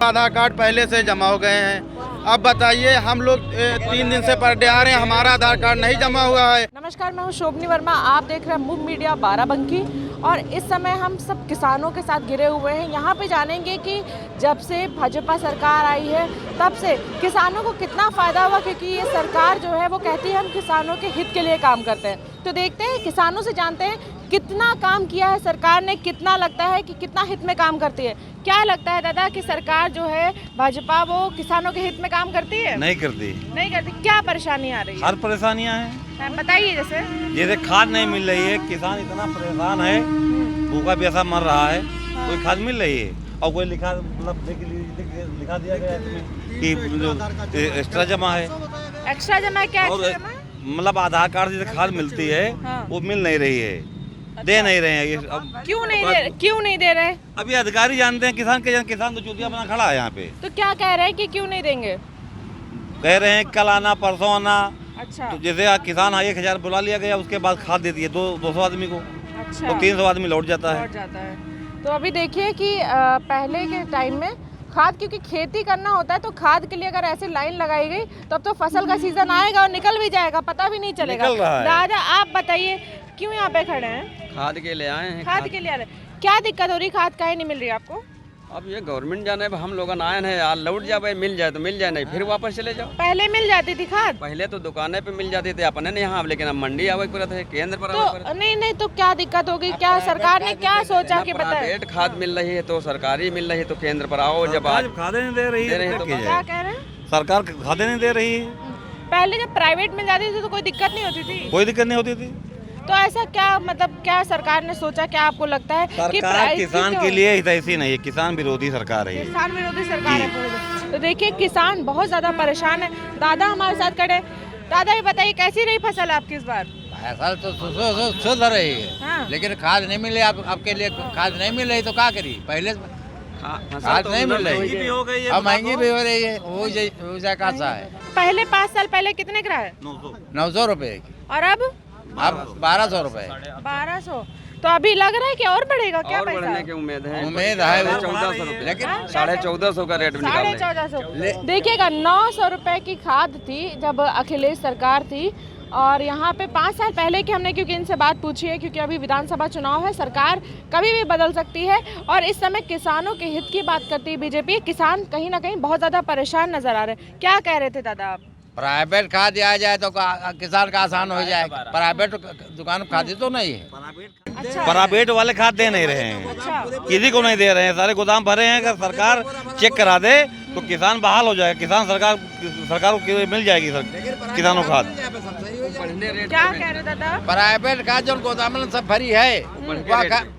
आधार card पहले से जमा हो गए हैं। अब बताइए, हम लोग 3 दिन से पर डे आ रहे हैं, हमारा आधार कार्ड नहीं जमा हुआ है। नमस्कार, मैं हूं शोभनी वर्मा। आप देख रहे हैं मूव मीडिया बाराबंकी और इस समय हम सब किसानों के साथ घिरे हुए हैं। यहाँ पे जानेंगे कि जब से भाजपा सरकार आई है तब से किसानों को कितना फ़ायदा हुआ, क्योंकि ये सरकार जो है वो कहती है हम किसानों के हित के लिए काम करते हैं। तो देखते हैं, किसानों से जानते हैं कितना काम किया है सरकार ने, कितना लगता है कि कितना हित में काम करती है। क्या लगता है दादा कि सरकार जो है भाजपा वो किसानों के हित में काम करती है? नहीं करती। नहीं करती। क्या परेशानी आ रही है? हर परेशानियां हैं। बताइए। जैसे खाद नहीं मिल रही है, किसान इतना परेशान है, भूखा प्यासा मर रहा है। कोई खाद मिल रही है और कोई लिखा लिखा दिया गया है कि जो एक्स्ट्रा जमा है। एक्स्ट्रा जमा है? क्या और मतलब आधार कार्ड से खाद मिलती है वो मिल नहीं रही है। दे नहीं रहे हैं ये। अब क्यों नहीं दे रहे? अभी अधिकारी जानते हैं, किसान तो चूतिया बना खड़ा है यहाँ पे। तो क्या कह रहे हैं कि क्यों नहीं देंगे? कह रहे हैं कल आना, परसों आना। अच्छा। तो जैसे किसान 1000 बुला लिया गया, उसके बाद खाद देती है 200 आदमी को। अच्छा। तो 300 आदमी लौट जाता है। तो अभी देखिए कि पहले के टाइम में खाद, क्योंकि खेती करना होता है तो खाद के लिए अगर ऐसे लाइन लगाई गई तब तो फसल का सीजन आएगा और निकल भी जाएगा, पता भी नहीं चलेगा। दादा आप बताइए, क्यों यहाँ पे खड़े हैं? खाद के लिए आए हैं। खाद के लिए आ रहे हैं। क्या दिक्कत हो रही, खाद काहे नहीं मिल रही आपको? अब ये गवर्नमेंट जाने, हम लोग आए हैं यार, लौट जाए, मिल जाए तो मिल जाए, नहीं फिर वापस चले जाओ। पहले मिल जाती थी खाद? पहले तो दुकानें पे मिल जाती थी अपने यहाँ, लेकिन अब मंडी आवे पड़ता है, केंद्र पर तो नहीं तो क्या दिक्कत होगी? क्या सरकार ने क्या सोचा कि बताए? प्राइवेट खाद मिल रही है तो सरकारी मिल रही है, तो केंद्र पर आओ। जब खादें नहीं दे रही है तो क्या कह रहे हैं? सरकार खादें नहीं दे रही है। पहले जब प्राइवेट मिल जाती थी तो कोई दिक्कत नहीं होती थी? कोई दिक्कत नहीं होती थी। तो ऐसा क्या, मतलब क्या सरकार ने सोचा, क्या आपको लगता है कि किसान के लिए हितैषी नहीं है, किसान विरोधी सरकार है। किसान विरोधी सरकार है। तो देखिए किसान बहुत ज्यादा परेशान है। दादा हमारे साथ खड़े। दादा ये बताइए, कैसी रही फसल आपकी इस बार? फसल तो शुद्ध रही है। हाँ। लेकिन खाद नहीं मिले। आपके लिए खाद नहीं मिल रही तो क्या करी? पहले खाद नहीं मिल रही, अब महंगी भी हो रही है। वो कैसा है? पहले 5 साल पहले कितने का है? 900 रुपए की, और अब 1200 रुपए। 1200। तो अभी लग रहा है कि और बढ़ेगा क्या? पैसा बढ़ने की उम्मीद है। 1400 रुपए, लेकिन 1450 का रेट निकाल 1450। देखिएगा, 900 रुपए की खाद थी जब अखिलेश सरकार थी। और यहाँ पे 5 साल पहले की हमने, क्योंकि इनसे बात पूछी है, क्योंकि अभी विधानसभा चुनाव है, सरकार कभी भी बदल सकती है। और इस समय किसानों के हित की बात करती है बीजेपी। किसान कहीं ना कहीं बहुत ज्यादा परेशान नजर आ रहे हैं। क्या कह रहे थे दादा आप? प्राइवेट खाद दिया जाए तो किसान का आसान हो जाए। प्राइवेट दुकान खादी तो नहीं है। अच्छा। प्राइवेट वाले खाद दे नहीं रहे हैं। अच्छा। किसी को नहीं दे रहे हैं, सारे गोदाम भरे हैं। अगर सरकार चेक करा दे तो किसान बहाल हो जाएगा। किसान सरकार को मिल जाएगी किसानों खाद। क्या कह रहे दादा? प्राइवेट खाद जो गोदाम में सब भरी है,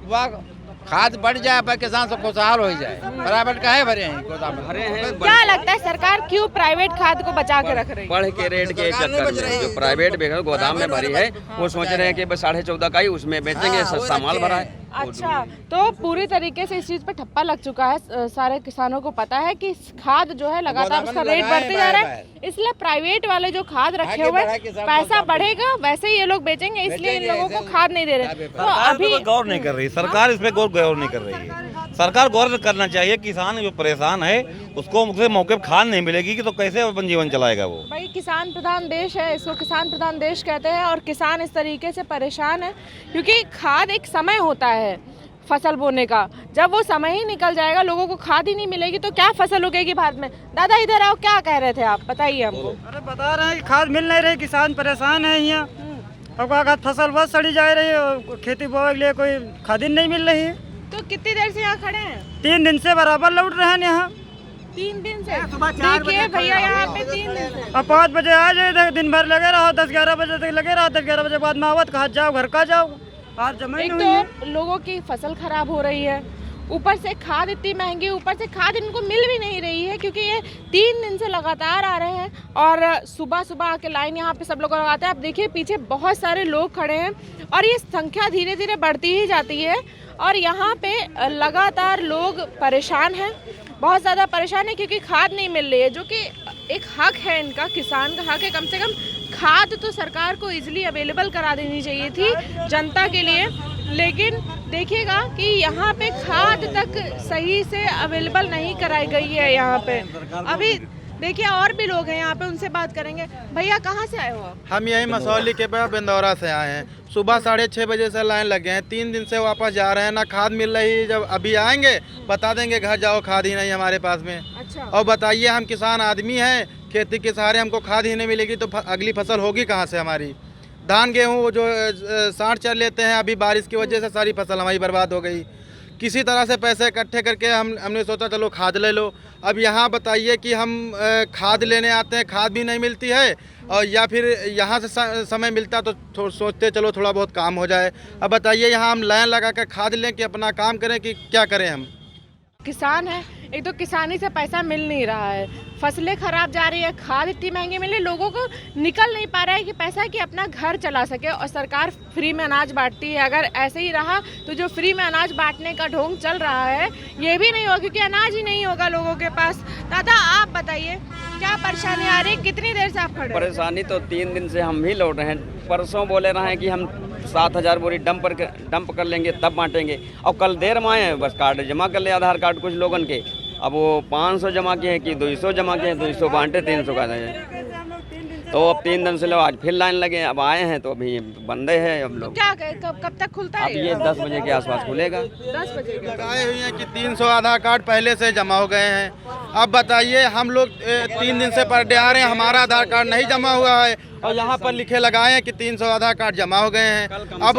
वह खाद बढ़ जाए पर किसान सब खुशहाल हो जाए। प्राइवेट का है भरे हैं गोदाम में, भरे हैं। क्या लगता है सरकार क्यों प्राइवेट खाद को बचा के रख रही है? बढ़ के रेट के चक्कर में जो प्राइवेट गोदाम में भरी है, वो सोच रहे हैं कि बस 14.5 का ही उसमें बेचेंगे, सस्ता माल भरा है। अच्छा, तो पूरी तरीके से इस चीज पे ठप्पा लग चुका है। सारे किसानों को पता है कि खाद जो है लगातार उसका रेट बढ़ते जा रहा है, इसलिए प्राइवेट वाले जो खाद रखे हुए पैसा बढ़ेगा वैसे ही ये लोग बेचेंगे, इसलिए इन लोगों को खाद नहीं दे रहे। तो अभी गौर नहीं कर रही सरकार, इस पे गौर नहीं कर रही है। सरकार गौर करना चाहिए। किसान जो परेशान है उसको मौके पर खाद नहीं मिलेगी कि तो कैसे अपन जीवन चलाएगा वो? भाई किसान प्रधान देश है, इसको किसान प्रधान देश कहते हैं। और किसान इस तरीके से परेशान है क्योंकि खाद एक समय होता है फसल बोने का। जब वो समय ही निकल जाएगा, लोगों को खाद ही नहीं मिलेगी तो क्या फसल उगेगी भारत में? दादा इधर आओ, क्या कह रहे थे आप, बताइए हमको। अरे बता रहे हैं कि खाद मिल नहीं रही, किसान परेशान है यहाँ। अब फसल बहुत सड़ी जा रही है, खेती बोने के लिए कोई खाद नहीं मिल रही है। तो कितनी देर से यहाँ खड़े हैं? 3 दिन से बराबर लौट रहे हैं यहाँ। 3 दिन से? देखिए भैया यहाँ पे 3 दिन से। अब 5 बजे आ जाए, दिन भर लगे रहो, 10-11 बजे तक लगे रहो। 10-11 बजे बाद मावत कहा जाओ, घर का जाओ। एक तो लोगों की फसल खराब हो रही है, ऊपर से खाद इतनी महंगी, ऊपर से खाद इनको मिल भी नहीं रही है क्योंकि ये 3 दिन से लगातार आ रहे हैं। और सुबह सुबह आके लाइन यहाँ पे सब लोग लगाते हैं। आप देखिए पीछे बहुत सारे लोग खड़े हैं और ये संख्या धीरे धीरे बढ़ती ही जाती है। और यहाँ पे लगातार लोग परेशान हैं, बहुत ज़्यादा परेशान है क्योंकि खाद नहीं मिल रही है, जो कि एक हक है इनका, किसान का हक है, कम से कम खाद तो सरकार को इजीली अवेलेबल करा देनी चाहिए थी जनता के लिए। लेकिन देखिएगा कि यहाँ पे खाद तक सही से अवेलेबल नहीं कराई गई है यहाँ पे। अभी देखिए और भी लोग हैं यहाँ पे, उनसे बात करेंगे। भैया कहाँ से आए हो आप? हम यही मसौली के पास बिंदौरा से आए हैं। सुबह 6:30 बजे से लाइन लगे हैं, 3 दिन से वापस जा रहे हैं, ना खाद मिल रही। जब अभी आएंगे बता देंगे घर जाओ, खाद ही नहीं हमारे पास में। अच्छा। और बताइए, हम किसान आदमी हैं, खेती के सहारे हमको खाद ही नहीं मिलेगी तो अगली फसल होगी कहाँ से हमारी? धान गेहूँ जो साँठ चल लेते हैं, अभी बारिश की वजह से सारी फसल हमारी बर्बाद हो गई। किसी तरह से पैसे इकट्ठे करके हमने सोचा चलो खाद ले लो। अब यहाँ बताइए कि हम खाद लेने आते हैं, खाद भी नहीं मिलती है, और या फिर यहाँ से समय मिलता तो सोचते चलो थोड़ा बहुत काम हो जाए। अब बताइए यहाँ हम लाइन लगा कर खाद लें कि अपना काम करें कि क्या करें? हम किसान है, एक तो किसानी से पैसा मिल नहीं रहा है, फसलें खराब जा रही है, खाद इतनी महंगी मिली, लोगों को निकल नहीं पा रहा है कि पैसा कि अपना घर चला सके। और सरकार फ्री में अनाज बांटती है, अगर ऐसे ही रहा तो जो फ्री में अनाज बांटने का ढोंग चल रहा है ये भी नहीं होगा, क्योंकि अनाज ही नहीं होगा लोगों के पास। दादा आप बताइए क्या परेशानी आ रही है, कितनी देर से आप खड़े? परेशानी तो 3 दिन से हम भी लौट रहे हैं। परसों बोले रहे हैं कि हम 7,000 बोरी डंप कर लेंगे तब बांटेंगे, और कल देर में आए हैं, बस कार्ड जमा कर ले, आधार कार्ड कुछ लोगन के। अब वो 500 जमा किए हैं कि 200 जमा किए हैं, 200 बांटे 300 का है। तो अब 3 दिन से लोग आज फिर लाइन लगे, अब आए हैं तो अभी बंदे हैं अब लोग। क्या कब तक खुलता है? अब ये 10 बजे के आसपास खुलेगा। 10 बजे लगाए हुए हैं कि 300 आधार कार्ड पहले से जमा हो गए हैं। अब बताइए, हम लोग 3 दिन से पर डे आ रहे हैं, हमारा आधार कार्ड नहीं जमा हुआ है, और यहाँ पर लिखे लगाए हैं कि 300 आधार कार्ड जमा हो गए हैं। अब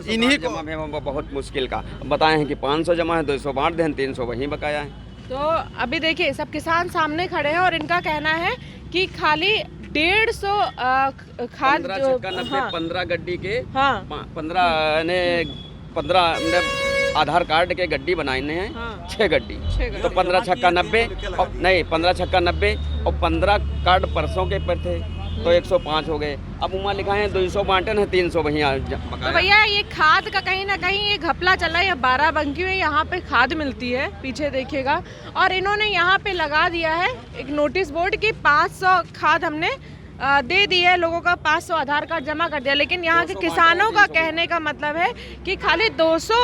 इन्हीं को जमा है बहुत मुश्किल का बताए हैं कि 500 जमा है, 200 बांट दें, 300 वहीं बकाया है। तो अभी देखिए सब किसान सामने खड़े हैं और इनका कहना है कि खाली 150 खाद 15 गड्डी के, हाँ 15 आधार कार्ड के गड्डी बनाने हैं, हाँ। 6 गड्डी तो 15 छक्का 90 नहीं 15 छक्का 90 और 15 कार्ड परसों के पर थे तो 105 हो गए। अब उमा लिखा है 200 बांटे हैं, 300 वहीं तो भैया ये खाद का कहीं ना कहीं ये घपला चला है। बाराबंकी में यहाँ पे खाद मिलती है, पीछे देखिएगा, और इन्होंने यहाँ पे लगा दिया है एक नोटिस बोर्ड की 500 खाद हमने दे दी है, लोगों का 500 आधार कार्ड जमा कर दिया। लेकिन यहाँ के किसानों का कहने का मतलब है कि खाली 200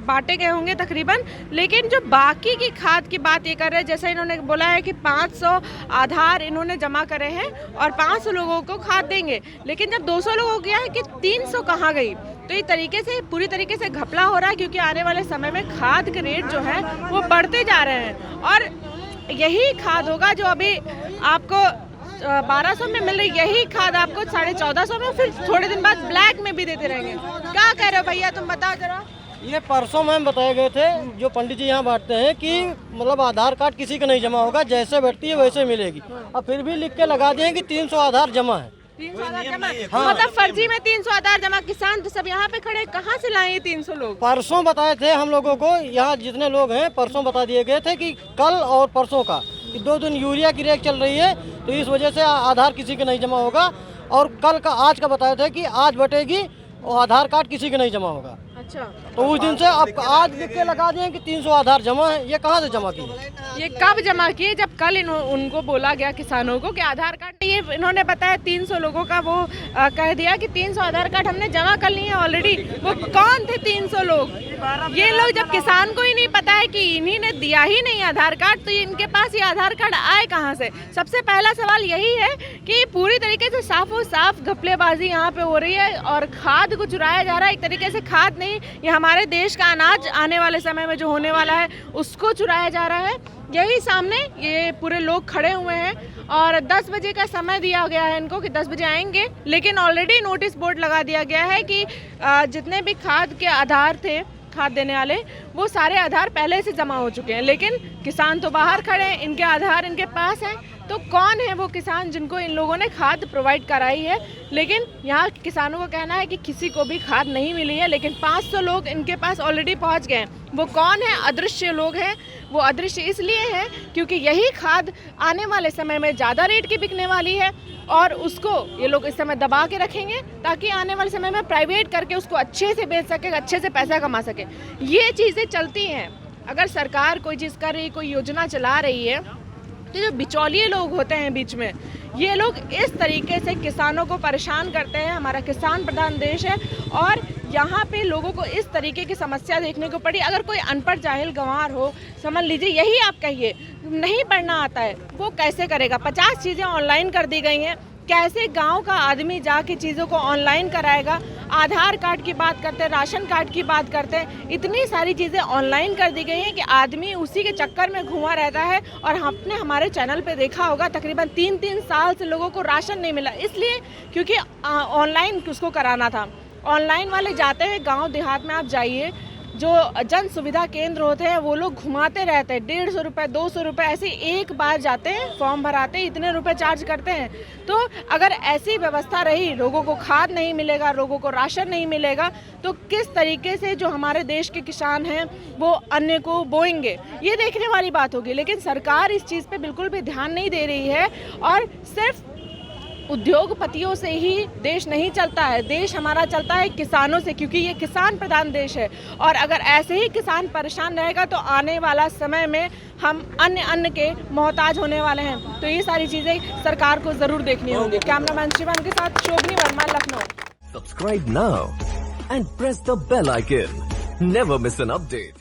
बांटे गए होंगे तकरीबन, लेकिन जो बाकी की खाद की बात ये कर रहे हैं, जैसे इन्होंने बोला है कि 500 आधार इन्होंने जमा करे हैं और 500 लोगों को खाद देंगे, लेकिन जब 200 लोगों को गया है कि 300 कहाँ गई? तो ये तरीके से पूरी तरीके से घपला हो रहा है, क्योंकि आने वाले समय में खाद के रेट जो है वो बढ़ते जा रहे हैं, और यही खाद होगा जो अभी आपको 1200 में मिल रही, यही खाद आपको 1450 में, फिर थोड़े दिन बाद ब्लैक में भी देते रहेंगे। क्या कह रहे हो भैया, तुम बताओ जरा। ये परसों मैम बताए गए थे, जो पंडित जी यहाँ बांटते हैं कि मतलब आधार कार्ड किसी का नहीं जमा होगा, जैसे बैठती है वैसे मिलेगी। अब फिर भी लिख के लगा दिए कि 300 आधार जमा है। 300 आधार जमा, मतलब फर्जी में 300 आधार जमा। किसान तो सब यहाँ पे खड़े, कहाँ से लाए 300 लोग? परसों बताए थे हम लोगों को, यहाँ जितने लोग हैं परसों बता दिए गए थे कि कल और परसों का 2 दिन यूरिया की रेट चल रही है, तो इस वजह से आधार किसी का नहीं जमा होगा। और कल का आज का बताए थे कि आज बटेगी और आधार कार्ड किसी का नहीं जमा होगा। अच्छा, तो उस दिन से अब आज लिख के लगा दिए कि 300 आधार जमा है। ये कहाँ से जमा किए? ये कब जमा किए? जब कल उनको बोला गया किसानों को कि आधार कार्ड, ये इन्होंने बताया 300 लोगों का वो कह दिया कि 300 आधार कार्ड हमने जमा कर लिए ऑलरेडी। वो कौन थे 300 लोग? ये लोग, जब किसान को ही नहीं पता है कि इन्हीं ने दिया ही नहीं आधार कार्ड, तो इनके पास ये आधार कार्ड आए कहाँ से? सबसे पहला सवाल यही है कि पूरी तरीके से साफो साफ घपलेबाजी यहाँ पे हो रही है और खाद को चुराया जा रहा है। एक तरीके से खाद नहीं, ये हमारे देश का अनाज आने वाले समय में जो होने वाला है उसको चुराया जा रहा है। यही सामने ये पूरे लोग खड़े हुए हैं और 10 बजे का समय दिया गया है इनको कि 10 बजे आएंगे, लेकिन ऑलरेडी नोटिस बोर्ड लगा दिया गया है कि जितने भी खाद के आधार थे, खाद देने वाले, वो सारे आधार पहले से जमा हो चुके हैं। लेकिन किसान तो बाहर खड़े हैं, इनके आधार इनके पास हैं। तो कौन है वो किसान जिनको इन लोगों ने खाद प्रोवाइड कराई है? लेकिन यहाँ किसानों का कहना है कि किसी को भी खाद नहीं मिली है, लेकिन 500 लोग इनके पास ऑलरेडी पहुँच गए हैं। वो कौन है? अदृश्य लोग हैं। वो अदृश्य इसलिए हैं क्योंकि यही खाद आने वाले समय में ज़्यादा रेट की बिकने वाली है और उसको ये लोग इस समय दबा के रखेंगे ताकि आने वाले समय में प्राइवेट करके उसको अच्छे से बेच सके, अच्छे से पैसा कमा सके। ये चीज़ें चलती हैं। अगर सरकार कोई चीज़ कर रही, कोई योजना चला रही है, तो जो बिचौलिए लोग होते हैं बीच में, ये लोग इस तरीके से किसानों को परेशान करते हैं। हमारा किसान प्रधान देश है और यहाँ पे लोगों को इस तरीके की समस्या देखने को पड़ी। अगर कोई अनपढ़ जाहिल गंवार हो, समझ लीजिए यही आप कहिए, नहीं पढ़ना आता है, वो कैसे करेगा? 50 चीज़ें ऑनलाइन कर दी गई हैं, कैसे गांव का आदमी जाके चीज़ों को ऑनलाइन कराएगा? आधार कार्ड की बात करते हैं, राशन कार्ड की बात करते हैं, इतनी सारी चीज़ें ऑनलाइन कर दी गई हैं कि आदमी उसी के चक्कर में घुमा रहता है। और आपने हमारे चैनल पे देखा होगा तकरीबन 3-3 साल से लोगों को राशन नहीं मिला, इसलिए क्योंकि ऑनलाइन उसको कराना था। ऑनलाइन वाले जाते हैं गांव देहात में, आप जाइए, जो जन सुविधा केंद्र होते हैं वो लोग घुमाते रहते हैं, 150 रुपये 200 रुपये ऐसे एक बार जाते हैं, फॉर्म भराते हैं, इतने रुपए चार्ज करते हैं। तो अगर ऐसी व्यवस्था रही, लोगों को खाद नहीं मिलेगा, लोगों को राशन नहीं मिलेगा, तो किस तरीके से जो हमारे देश के किसान हैं वो अन्न को बोएंगे, ये देखने वाली बात होगी। लेकिन सरकार इस चीज़ पे बिल्कुल भी ध्यान नहीं दे रही है और सिर्फ उद्योगपतियों से ही देश नहीं चलता है, देश हमारा चलता है किसानों से, क्योंकि ये किसान प्रधान देश है। और अगर ऐसे ही किसान परेशान रहेगा तो आने वाला समय में हम अन्न के मोहताज होने वाले हैं। तो ये सारी चीज़ें सरकार को ज़रूर देखनी होंगी। कैमरामैन शिवम के साथ शोभनी Verma, Lucknow. Subscribe now and press the bell icon. Never miss an update.